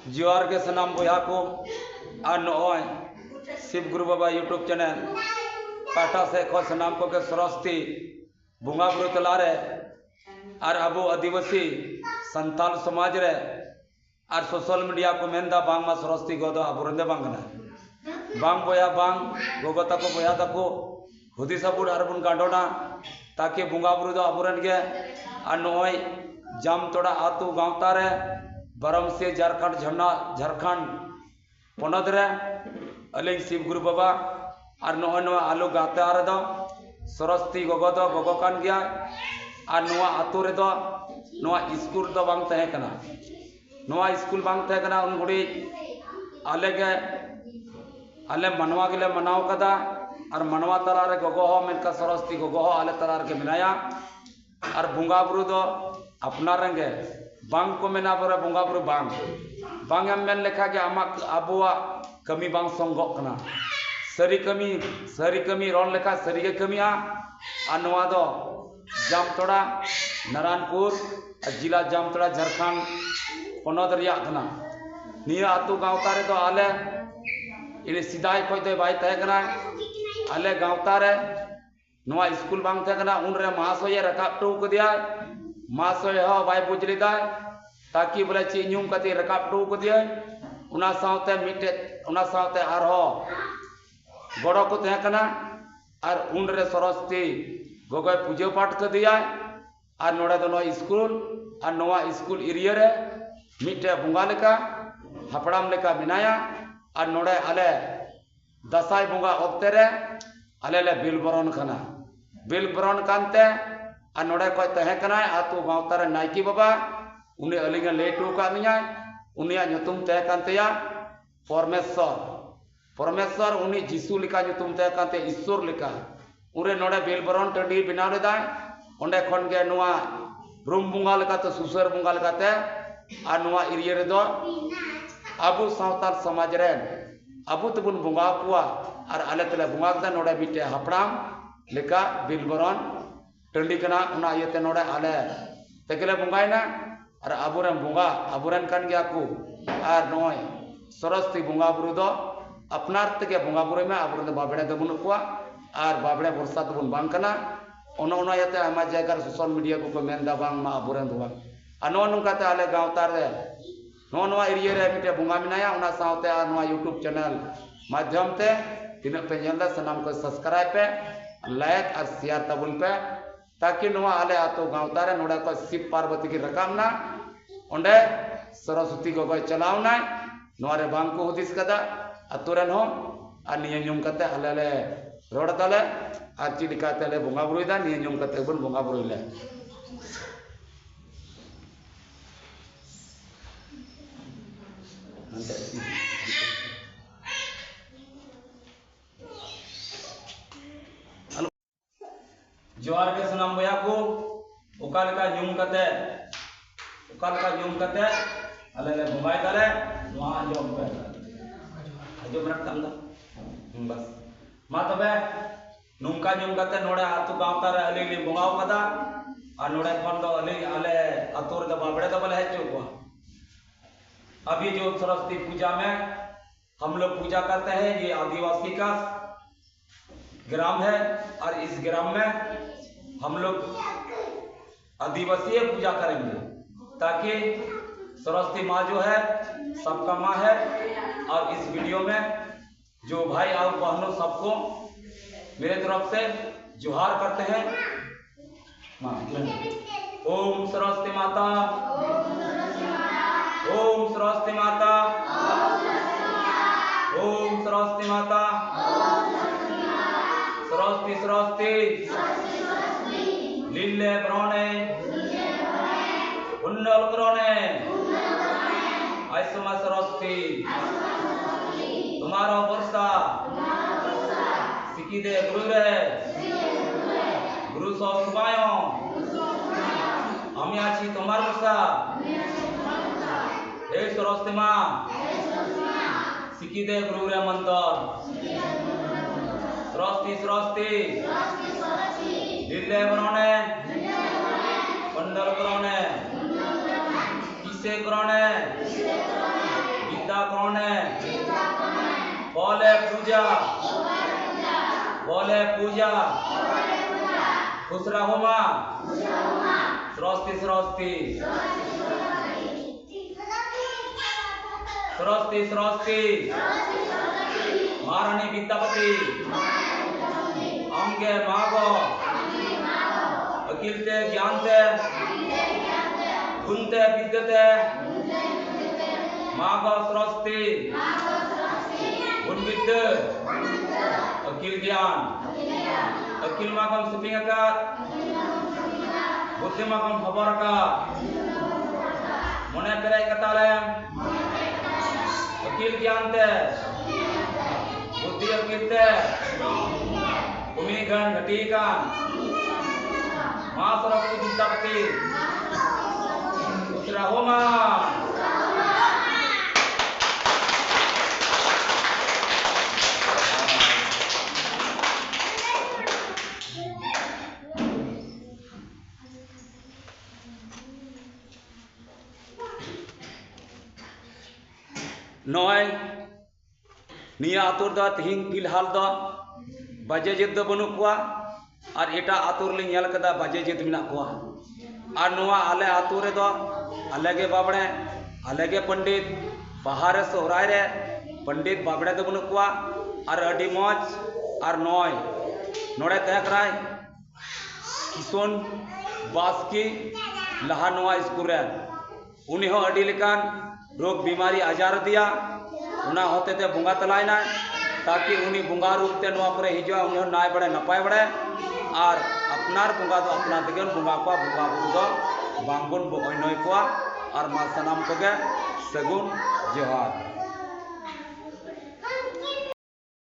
जोहार के सनाम बया को और नॉय शिव गुरु बाबा यूट्यूब चैनल पाटा से को सनाम को के सरस्वती बुंगा बुरु तलारे और अबो आदिवासी संताल समाज रे और सोशल मीडिया को मेनदा बांग मा सरस्वती गोदो अबुरंदे बांगना बांग बोया बांग गोगो तको बोया तको हुदी सबुड अरबुन गांडोना ताकि बुंगा बुरु दो अबुरन गे और नॉय जाम तोड़ा आतु गांवता रे बरम से झारखंड पनत रे अलिंग शिव गुरु बाबा और नॉय आलू गाते आ रे दो सरस्वती गोगो दो गोगो कान गया और नोआ आतु रे दो नोआ स्कूल दो बांग तहे कना नोआ स्कूल बांग तहे कना उन गुड़ी आले के आले मनवा के मनाव कदा और मनवा तला रे गोगो हो मेनका सरस्वती गोगो हो आले तला रे के मिनाया और बुंगा बुरु दो अपना रंगे बांग को मेना बरे बुंगा बुरु बांग बांग एम मेन लेखा के आमाक आबुआ कमी बांग संगो कना सरी कमी रोन लेखा सरी के कमिया और नोआ दो जामतोड़ा नारायणपुर जिला जामतोड़ा झारखंड पनत रिया कना निया आतु गांवता रे दो आले इने सिदाई कोई दे बाई तहे कना आले गांवता रे नोआ स्कूल बांग तहे कना उन रे महाशय रकाब टू को दिया महाशय हो बाई बुझलिदा ताकि बोले ची न्यूम कति रकाब टू को दिया उना सावते मिटे उना सावते आर हो बड़ो को तहे कना और उन रे सरस्वती गोगोय पूजा पाठ कर दिया और नोड़े दो नोआ स्कूल एरिया रे मिटे बुंगा लेका हपड़ाम लेका बिनाया और नोड़े आले दसाई बुंगा ऑक्ते रे आले ले बिल बरन खाना बिल बरन कानते और नोड़े कोई तहे कना आतु गांवता रे नायकी बाबा उन्हें अलिंग ले टू कानिया उनिया ᱧᱩᱛᱩᱢ तहे कानतेया परमेश्वर उनी जीसु लिका ᱧᱩᱛᱩᱢ तहे कानते ईश्वर लिका उरे नोड़े बिल बरन टंडी बिनाव लेदा ओंडे खन गे नोआ रूम बुंगा लेकाते सुसर बुंगा लेकाते और नोआ एरिया रे दो अबु सावताल समाज रे अबु तबुन बुंगा कुआ और आले तले बुंगा दा नोड़े बिटे हपड़ाम लेका बिल बरन टंडी कना उना इयते नोड़े आले तेगले बुंगायना और अबुरन बुंगा अबुरन कान गया को और नोय सरस्वती बुंगा बुरु दो अपनार तेगे बुंगा बुरु में अबुरन दो बाबड़े दो बुनु कुआ और बाबड़े बरसा तो बन बांग कना ओना याते आमा जायगा सोशल मीडिया को मेनदा बांग मा अबुरन दो बांग अनो नुकाते आले गांवता रे नोआ एरिया रे मिटे बुंगा मिनाया उना सावते आ नोआ यूट्यूब चैनल माध्यम ते तिना पे नेला सनाम को सब्सक्राइब पे लाइक और शेयर तबुन पे ताकि नोआ आले आतो गांवता रे नोडा को शिव पार्वती की रकामना ओंडे सरस्वती को कोई चलावना नोआ रे बांग को हुदिस कदा अतुरन हो आ नियम कते आले रोड तले और चिड़काते ले बुंगा बुरुदा नियम कते बन बुंगा बुरुले जोहार के सनाम बया को ओकाल का न्यूम कते अले ले बुंगाय तले वहां जो पे जो मिनट तम दा बस मा तबे नुंका न्यूम कते नोड़े आतु गांवता रे अली बुंगाव कदा और नोड़े खन दो अली आले आतु रे बाबड़े दो बले हेचो को अभी जो सरस्वती पूजा में हम लोग पूजा करते हैं ये आदिवासी का ग्राम है और इस ग्राम में हम लोग आदिवासी पूजा करेंगे ताकि सरस्वती माँ जो है सबका माँ है और इस वीडियो में जो भाई और बहनों सबको मेरे तरफ से जोहार करते हैं। ओम सरस्वती माता, ओम सरस्वती माता, ओम सरस्वती माता, सरस्वती सरस्वती लीले ब्रणे उन्नल ब्रणे ऐसमा सरस्वती तुम्हारा वर्षा सिकी दे गुरु रे गुरु सौ सुबायो আমি আছি তোমার বর্ষা এই सरस्वती माँ सिकी दे गुरु रे मंत्र सरस्वती सरस्वती दिले बनने मंडल करने বিশেষকরণে বিদ্যাকরণে ফলে পূজা खुश रहो माँ सरस्वती सरस्वती सरस्वती सरस्वती महारानी विद्यापति अंगे मागो अकिलते ज्ञानते गुणते विद्यते मागो सरस्वती गुण विद्य अकिल ज्ञान अकिल मागम सुपिंग आकात बुद्धि मागम खबर आकात मने पेराय कतालेम अकिल ज्ञान ते बुद्धि अकिल ते भूमि गण घटी कान मां सरस्वती विद्यापति दूसरा हो मां नॉय निया आतुर दा तिहिं फिलहाल दा बाजे जित दा बनु कुआ और एटा आतुर ले नेल कदा बाजे जित मिना कुआ और नोआ आले आतुर रे दा अलगे बाबड़े अलगे पंडित बाहर सोहराय रे पंडित बाबड़े दा बनु कुआ और अडी मौज और नॉय नोड़े तहकराय किसोन बास्की लहा नोआ स्कूल रे उनी हो अडी लेकान रोग बीमारी आजार दिया उना होते ते बुंगा तलायना ताकि उनी बुंगा रूप ते नोआ करे हिजुआ उनी हो नाय बड़े नपाय बड़े और अपनार बुंगा तो अपना तेगन बुंगा को बुंगा बुरु दो बांगुन बो ओय नय को और मा सनाम को के सगुन जोहार।